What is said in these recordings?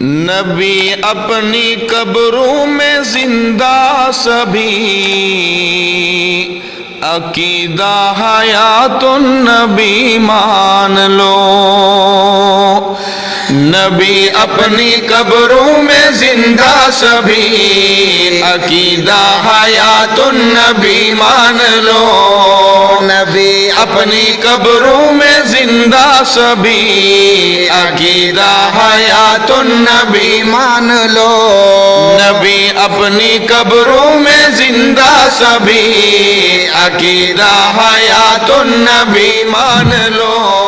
نبی اپنی قبروں میں زندہ سبھی، عقیدہ حیات النبی مان لو۔ نبی اپنی قبروں میں زندہ سبھی، عقیدہ حیات النبی مان لو۔ نبی اپنی قبروں میں زندہ سبھی، عقیدہ حیات النبی مان لو۔ نبی اپنی قبروں میں زندہ سبھی، عقیدہ حیات النبی مان لو۔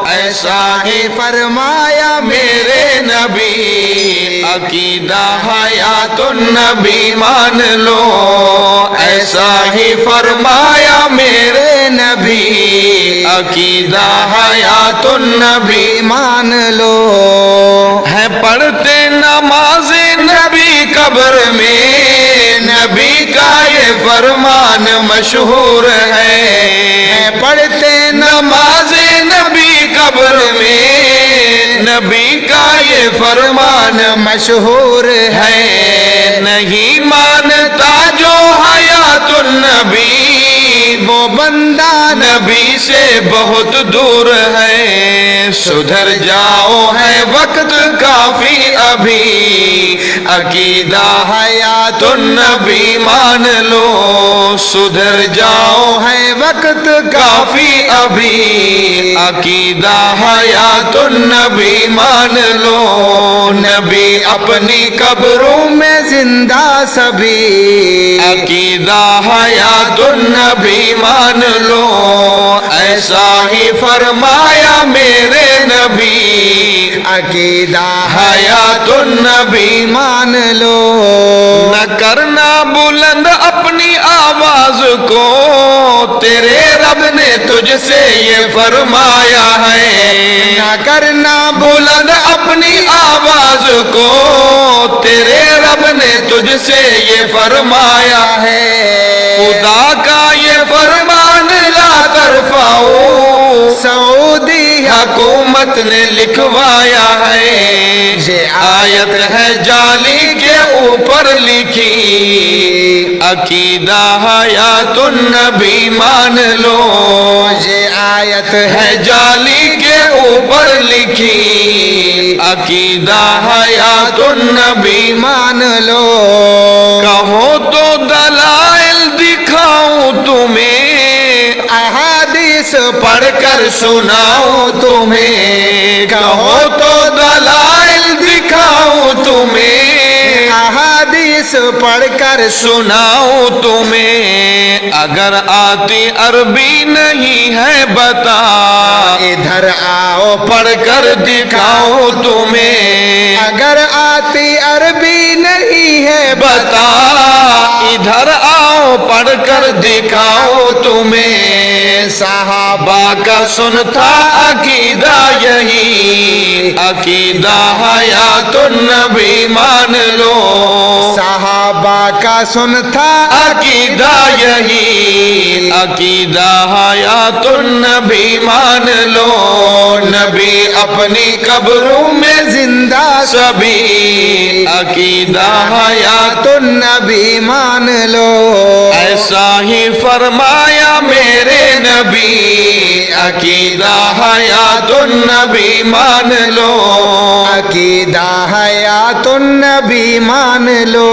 ایسا ہی فرمایا میرے نبی، عقیدہ حیات النبی مان لو۔ ایسا ہی فرمایا میرے نبی، عقیدہ حیات النبی مان لو۔ ہے پڑھتے نماز نبی قبر میں، نبی کا یہ فرمان مشہور ہے۔ پڑھتے نماز نبی قبر میں، نبی کا یہ فرمان مشہور ہے۔ نہیں مانتا جو حیات النبی، وہ بندہ نبی سے بہت دور ہے۔ سدھر جاؤ ہے وقت کافی ابھی، عقیدہ حیات النبی مان لو۔ سدھر جاؤ ہے وقت کافی ابھی، عقیدہ حیات النبی مان لو۔ نبی اپنی قبروں میں زندہ سبھی، عقیدہ حیات النبی مان لو۔ ایسا ہی فرمایا میرے نبی، عقیدہ حیات النبی مان لو۔ نہ کرنا بلند اپنی آواز کو، تیرے رب نے تجھ سے یہ فرمایا ہے۔ نہ کرنا بلند اپنی آواز کو، تیرے رب نے تجھ سے یہ فرمایا ہے۔ خدا کا یہ فرمان لا ترفعو، سعودی حکومت نے لکھوایا ہے۔ یہ آیت ہے جالی کے اوپر لکھی، عقیدہ حیات النبی مان لو۔ یہ آیت ہے جالی کے اوپر لکھی، عقیدہ حیات النبی مان لو۔ کہو تو دلائل دکھاؤں تمہیں، احادیث پڑھ کر سناؤں تمہیں۔ کہو تو دلائل دکھاؤں تمہیں، احادیث پڑھ کر سناؤں تمہیں۔ اگر آتی عربی نہیں ہے بتا، ادھر آؤ پڑھ کر دکھاؤں تمہیں۔ اگر آتی عربی نہیں ہے بتا، ادھر آؤ پڑھ کر دکھاؤں تمہیں۔ صحابہ کا سنتا عقیدہ یہی، عقیدہ حیات النبی مان لو۔ صحابہ کا سنتا عقیدہ یہی، عقیدہ حیات النبی مان لو۔ نبی اپنی قبروں میں زندہ سبھی، عقیدہ حیات النبی مان لو۔ ایسا ہی فرمایا میرے نبی، عقیدہ حیات النبی مان لو۔ عقیدہ حیات النبی مان لو۔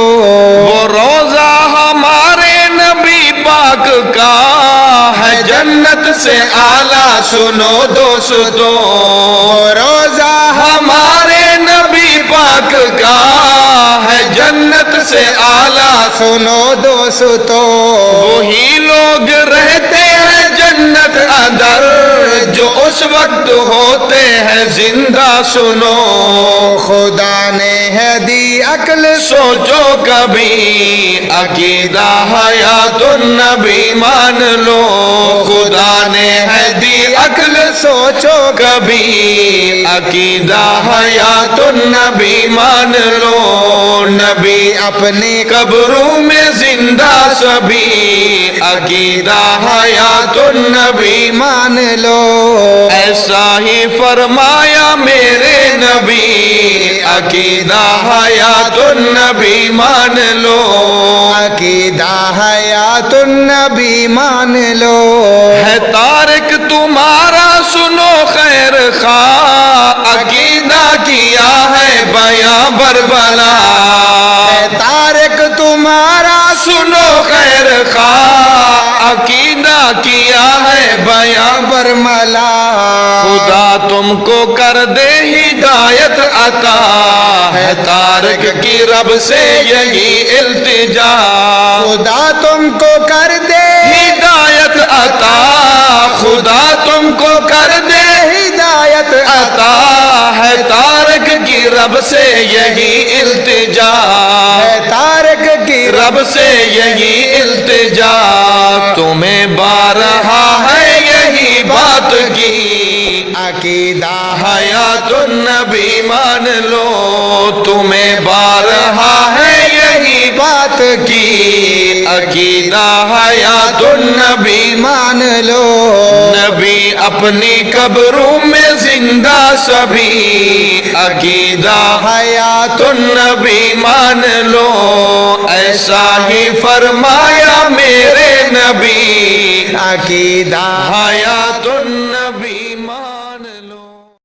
وہ روزہ ہمارے نبی پاک کا ہے جنت سے اعلیٰ، سنو دوستو۔ وہ روزہ ہمارے نبی پاک کا ہے جنت سے اعلیٰ، سنو دوستو۔ وہی لوگ رہتے ہیں جنت اندر جو اس وقت ہوتے ہیں زندہ، سنو۔ خدا نے ہے دی عقل سوچو کبھی، عقیدہ حیات النبی مان لو۔ خدا نے ہے دی عقل سوچو کبھی عقیدہ حیات النبی مان لو نبی اپنے قبروں میں زندہ سبھی عقیدہ حیات النبی مان لو ایسا ہی فرمایا میرے نبی عقیدہ حیات النبی مان لو عقیدہ حیات النبی مان لو ہے طارق تمہارا سنو خیر خواہ عقیدہ کیا ہے بیاں بربلا ہے طارق تمہارا سنو خیر خواہ عقیدہ کیا ہے بیاں برملا خدا تم کو کر دے ہدایت عطا ہے طارق کی رب سے یہی التجا خدا تم کو کر دے ہدایت عطا خدا تم کو کر دے ہدایت عطا ہے طارق کی رب سے یہی التجا ہے طارق کی رب سے یہی التجا تمہیں بارہا ہے یہی بات کی عقیدہ حیات النبی مان لو تمہیں بارہا ہے یہی بات کی عقیدہ حیات النبی مان لو نبی اپنی قبروں میں زندہ سبھی عقیدہ حیات النبی مان لو ایسا ہی فرمایا میرے نبی عقیدہ حیات النبی